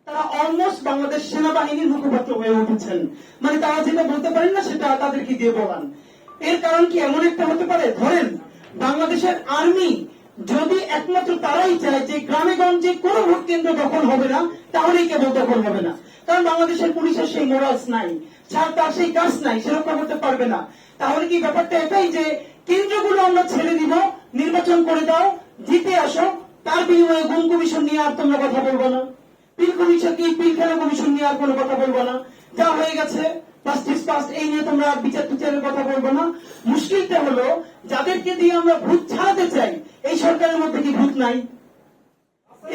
তারা অলমোস্ট বাংলাদেশ সেনাবাহিনীর মুখপাত্র হয়ে উঠেছেন। মানে তারা যেটা বলতে পারেন না সেটা তাদেরকে দিয়ে বলান। এর কারণ কি এমন একটা হতে পারে, ধরেন বাংলাদেশের আর্মি যদি একমাত্র তারাই চায় যে গ্রামে গঞ্জে কোনো ভোট কেন্দ্র দখল হবে না, তাহলেই কেবল দখল হবে না। কারণ বাংলাদেশের পুলিশের সেই মোরালস নাই, তার সেই কাজ নাই, সে রক্ষা করতে পারবে না। তাহলে কি ব্যাপারটা এটাই যে কেন্দ্রগুলো আমরা ছেড়ে দিব, নির্বাচন করে দাও, জিতে আসো, তার বিনিময়ে গুম কমিশন নিয়ে আর তোমরা কথা বলবো না, পিল কমিশন কি পিলখানা কমিশন নিয়ে আর কোনো কথা বলবো না, যা হয়ে গেছে এই নিয়ে তোমরা বিচারের কথা বলবো না। মুশকিলটা হলো যাদেরকে দিয়ে আমরা ভূত ছাড়াতে চাই, এই সরকারের মধ্যে কি ভূত নাই?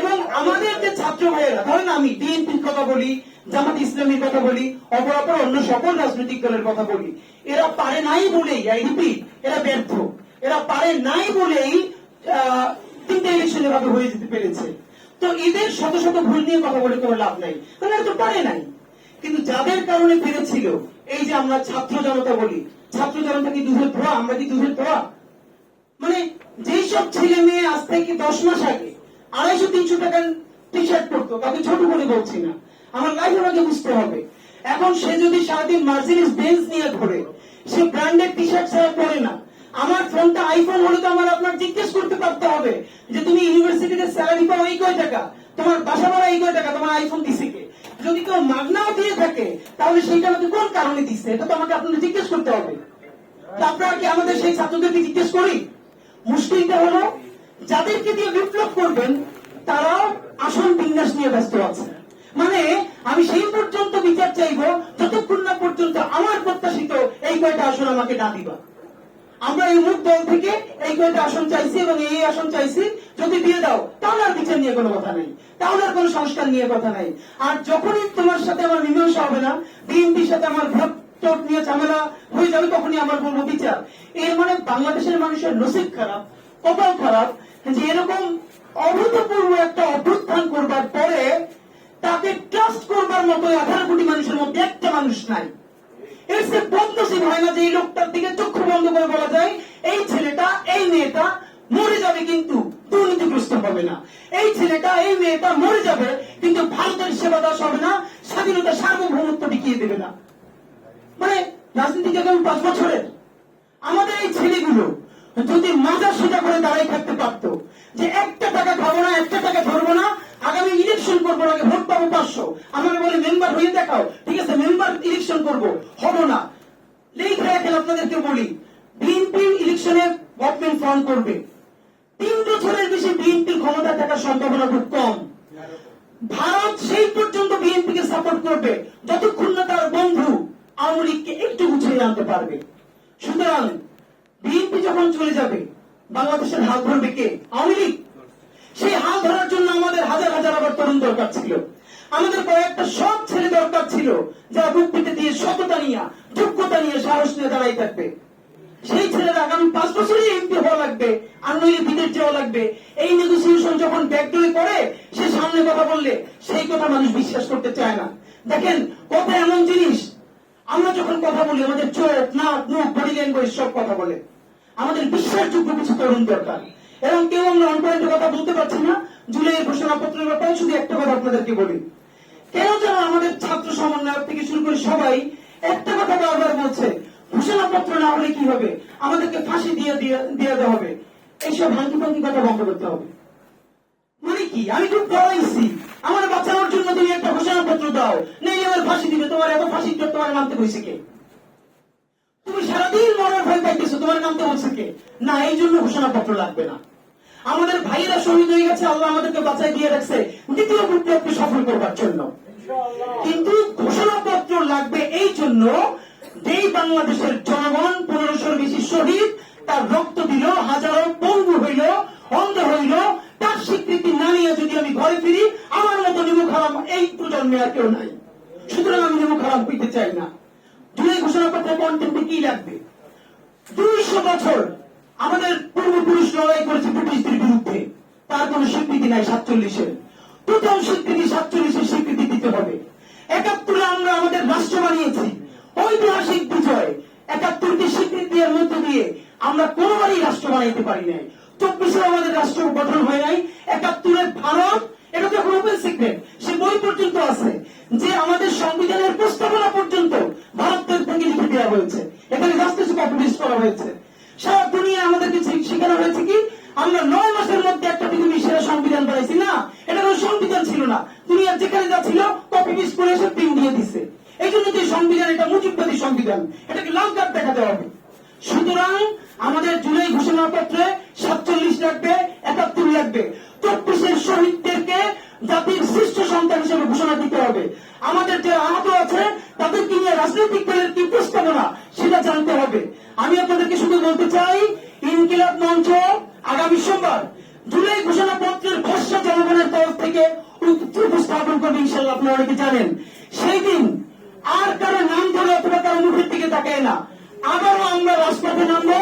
এবং আমাদের যে ছাত্র ভাইয়েরা, ধরেন আমি বিএনপির কথা বলি, জামাত ইসলামীর কথা বলি, অপরাপর অন্য সকল রাজনৈতিক দলের কথা বলি, এরা পারে নাই বলেই, আই রিপিট, এরা ব্যর্থ, এরা পারে নাই বলেই তিনটে ইলেকশন এভাবে হয়ে যেতে পেরেছে। তো এদের শত শত ভুল নিয়ে কথা বলে কোনো লাভ নাই, কারণ এরা তো পারে নাই। কিন্তু যাদের কারণে পেরেছিল, এই যে আমরা ছাত্র জনতা বলি, ছাত্র জনতা কি দুধের ধোয়া? আমরা কি দুধের ধোয়া? মানে যেই সব ছেলে মেয়ে আজ থেকে 10 মাস আগে 250-300 টাকার টি শার্ট পরতো, তাকে ছোট করে বলছি না, আমার লাইফ আমাকে বুঝতে হবে। এখন সে যদি সারাদিন মার্সিডিজ বেঞ্জ নিয়ে ঘোরে, সে ব্র্যান্ডেড টি শার্ট ছাড়া পরে না। আমার ফোনটা আইফোন হলে তো আমার আপনার জিজ্ঞেস করতে পারতে হবে যে তুমি ইউনিভার্সিটিতে স্যালারি পাও এই কয় টাকা, তোমার বাসা ভাড়া এই কয় টাকা, তোমার আইফোন দিছে কে? যদি কেউ মাগনাও দিয়ে থাকে তাহলে সেইটা আমাকে কোন কারণে দিচ্ছে, এটা তো আমাকে আপনাদের জিজ্ঞেস করতে হবে। আপনারা কি আমাদের সেই ছাত্রদেরকে জিজ্ঞেস করি? মুশকিলটা হলো যাদেরকে দিয়ে বিপ্লব করবেন তারাও আসন বিন্যাস নিয়ে ব্যস্ত আছে। মানে আমি সেই পর্যন্ত বিচার চাইবো যতক্ষণ না পর্যন্ত আমার প্রত্যাশিত এই কয়টা আসন আমাকে না দিবা। আমরা এই মুখ দল থেকে এই কয়টা আসন চাইছি এবং এই আসন চাইছি, যদি দিয়ে দাও তাহলে আর বিচার নিয়ে কোনো কথা নাই, তাহলে আর কোনো সংস্কার নিয়ে কথা নাই। আর যখনই তোমার সাথে আমার মীমাংসা হবে না, বিএনপির সাথে আমার ভোট টোট নিয়ে ঝামেলা হয়ে যাবে, তখনই আমার বলবো বিচার। এর মানে বাংলাদেশের মানুষের নসিব খারাপ, কপাল খারাপ যে এরকম অভূতপূর্ব একটা অভ্যুত্থান করবার পরে তাকে ট্রাস্ট করবার মতো 18 কোটি মানুষের মধ্যে একটা মানুষ নাই। এর সে বদনসিব হয় না যে এই লোকটার দিকে চক্ষু বন্ধ করে বলা যায় এই ছেলেটা এই মেয়েটা মরে যাবে কিন্তু দুর্নীতিগ্রস্ত হবে না, এই ছেলেটা এই মেয়েটা মরে যাবে কিন্তু ভারতের সেবা দাস হবে না, স্বাধীনতা সার্বভৌমত্ব টিকিয়ে দেবে না। মানে রাজনীতি কেমন 5 বছরের? আমাদের এই ছেলেগুলো যদি মাথা সোজা করে দাঁড়াই থাকতে পারতো যে একটা টাকা খাবো না, একটা টাকা ধরবো না, আগামী ইলেকশন করবো, আগে ভোট পাবো 500, আমাকে বলে মেম্বার হয়ে দেখাও, ঠিক আছে মেম্বার ইলেকশন করবো, হবো না। লেখা রাখেন আপনাদেরকে বলি, বিএনপি ইলেকশনে গভর্নমেন্ট ফর্ম করবে, 3 বছরের বেশি বিএনপির ক্ষমতা থাকার সম্ভাবনা খুব কম। ভারত সেই পর্যন্ত বিএনপিকে সাপোর্ট করবে যতক্ষণ না তার বন্ধু আওয়ামী লীগকে একটু গুছিয়ে আনতে পারবে। সুতরাং বিএনপি যখন চলে যাবে, বাংলাদেশের হাল ধরবে কে? আওয়ামী লীগ। সেই হাল ধরার জন্য আমাদের হাজার হাজার আবার তরুণ দরকার ছিল, আমাদের কয়েকটা সব ছেলে দরকার ছিল যারা বুক পেতে দিয়ে সততা নিয়ে, যোগ্যতা নিয়ে, সাহস নিয়ে দাঁড়াই থাকবে। সেই ছেলেরা আগামী 5 বছরই এমপি হওয়া লাগবে, আর নইলে বিদেশ যাওয়া লাগবে। এই নেগোসিয়েশন যখন ব্যাকডোরে করে, সে সামনে কথা বললে সেই কথা মানুষ বিশ্বাস করতে চায় না। দেখেন কথা এমন জিনিস, আমরা যখন কথা বলি আমাদের চোখ, নাক, মুখ, বডি ল্যাঙ্গুয়েজ সব কথা বলে। আমাদের বিশ্বাসযোগ্য কিছু তরুণ দরকার, এবং কেউ আমরা অনপয়েন্টের কথা বলতে পারছি না। জুলাইয়ের ঘোষণাপত্রের ব্যাপারে শুধু একটা কথা আপনাদেরকে বলি, কেন যেন আমাদের ছাত্র সমন্বয়ক থেকে শুরু করে সবাই একটা কথা বারবার বলছে, ঘোষণাপত্র না হলে কি হবে, আমাদেরকে ফাঁসি দিয়ে দেওয়া হবে। এইসব হাঙ্কি ফাঙ্কি কথা বন্ধ করতে হবে। মানে কি, আমি খুব ডরাইছি, আমার বাঁচানোর জন্য তুমি একটা ঘোষণাপত্র দাও, নেই আমার ফাঁসি দিবে। তোমার এত ফাঁসি তোমার নামতে হয়েছে কে? তুমি সারাদিন মরার ভয় পাইতেছো, তোমার নামতে বলছে কে? না, এই জন্য ঘোষণাপত্র লাগবে না। আমাদের ভাইয়েরা শহীদ হয়ে গেছে, আল্লাহ আমাদেরকে বাঁচায় দিয়ে রাখছে দ্বিতীয় বিপ্লবকে সফল করবার জন্য। কিন্তু ঘোষণাপত্র লাগবে এই জন্য যেই বাংলাদেশের জনগণ 1500-র বেশি শহীদ, তার রক্ত দিল, হাজারো পঙ্গু হইল, অন্ধ হইল, তার স্বীকৃতি না নিয়ে যদি আমি ঘরে ফিরি, আমার মতো নিমুখ হারাম এই প্রজন্মে আর কেউ নাই। সুতরাং আমি নিমুখ হারাম হইতে চাই না। জুলাই ঘোষণাপত্রের কন্টেন্টে কি লাগবে? 200 বছর আমাদের পূর্বপুরুষ লড়াই করেছে ব্রিটিশদের বিরুদ্ধে, তার কোন স্বীকৃতি নাই। 47-এর প্রথম স্বীকৃতি, 47-এর স্বীকৃতি দিতে হবে। 71-এ আমরা আমাদের রাষ্ট্র বানিয়েছি, ঐতিহাসিক বিজয়। 71-কে স্বীকৃতি দেওয়ার মধ্য দিয়ে আমরা কোনোবারই রাষ্ট্র বানাইতে পারি নাই। 24-এ আমাদের রাষ্ট্র গঠন হয় নাই। 71-এর ভারত, এটা তো এখন ওপেন সিক্রেট, সে বই পর্যন্ত আছে যে আমাদের সংবিধানের প্রস্তাবনা পর্যন্ত ভারতের থেকে লিখে দেওয়া হয়েছে, এখানে জাস্টিস পাবলিশ করা হয়েছে। সারা দুনিয়া আমাদেরকে শেখানো হয়েছে কি আমরা 9 মাসের মধ্যে একটা পৃথিবীর সেরা সংবিধান বানাইছি। না, এটা কোনো সংবিধান ছিল না, দুনিয়ার যেখানে যা ছিল কপি পেস্ট করে এসে প্রিন্ট দিয়ে দিছে। এই জন্য যে সংবিধান, এটা মুজিববাদী সংবিধান, এটাকে লাল কার্ড দেখাতে হবে। সুতরাং আমাদের জুলাই ঘোষণাপত্রে 47 লাগবে, 71 লাগবে। 24-এর শহীদদেরকে জাতির শ্রেষ্ঠ সন্তান হিসেবে ঘোষণা দিতে হবে। আমাদের যে আহত আছে তাদেরকে নিয়ে রাজনৈতিক দলের কি প্রস্তাবনা সেটা জানতে হবে। আমি আপনাদেরকে শুধু বলতে চাই, ইনকিলাব মঞ্চ আগামী সোমবার জুলাই ঘোষণাপত্রের খসড়া জনগণের তরফ থেকে উপস্থাপন করবে ইনশাল্লাহ। আপনারা অনেকে জানেন সেই দিন আর কারো নাম ধরে অথবা কারো মুখের দিকে তাকায় না, আবারও আমরা রাজপথে নামবো।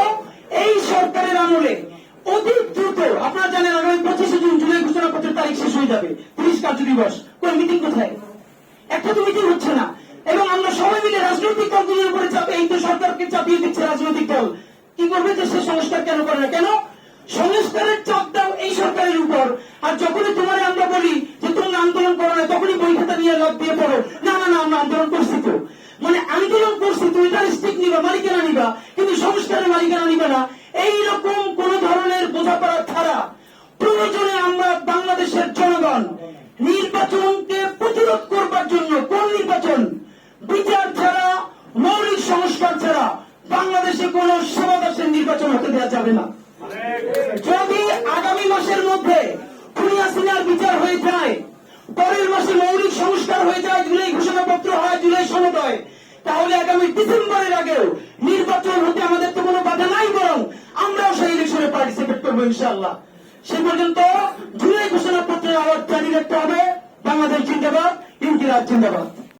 এই সরকারের আমলে অতি দ্রুত, আপনারা জানেন আগামী 25শে জুন জুলাই ঘোষণাপত্রের তারিখ শেষ হয়ে যাবে, 30 কার্য দিবস। কোন মিটিং কোথায়? একটা তো মিটিং হচ্ছে না। এবং আমরা সবাই মিলে রাজনৈতিক দলগুলোর উপরে চাপে, এই তো সরকারকে চাপিয়ে দিচ্ছে রাজনৈতিক দল। কি করবে যে সে সংস্কার কেন করে না? কেন সংস্কারের চাপ দাও এই সরকারের উপর, আর যখনই তোমার আমরা বলি যে তোমরা আন্দোলন করো না, তখনই বই খাতা নিয়ে লাভ দিয়ে পড়ো, না না না আমরা আন্দোলন করছি তো। মানে আন্দোলন করছি তো, এটার স্টিক নিবা, মালিকানা নিবা, কিন্তু সংস্কারের মালিকানা নিবা না। এইরকম কোন ধরনের বোঝাপড়া ছাড়া প্রয়োজনে আমরা বাংলাদেশের জনগণ নির্বাচনকে প্রতিরোধ করবার জন্য, কোন নির্বাচন? বিচার ছাড়া, মৌলিক সংস্কার ছাড়া বাংলাদেশে কোন সেবা দাসের নির্বাচন হতে দেওয়া যাবে না। যদি আগামী মাসের মধ্যে খুনি হাসিনার বিচার হয়ে যায়, পরের মাসে মৌলিক সংস্কার হয়ে যায়, জুলাই ঘোষণাপত্র হয়, জুলাই সনদ হয়, তাহলে আগামী ডিসেম্বরের আগেও নির্বাচন হতে আমাদের তো কোনো বাধা নাই, বরং আমরাও সেই ইলেকশনে পার্টিসিপেট করবো ইনশাআল্লাহ। সে পর্যন্ত জুলাই ঘোষণাপত্রের আওয়াজ জারি রাখতে হবে। বাংলাদেশ জিন্দাবাদ, ইনকিলাব জিন্দাবাদ।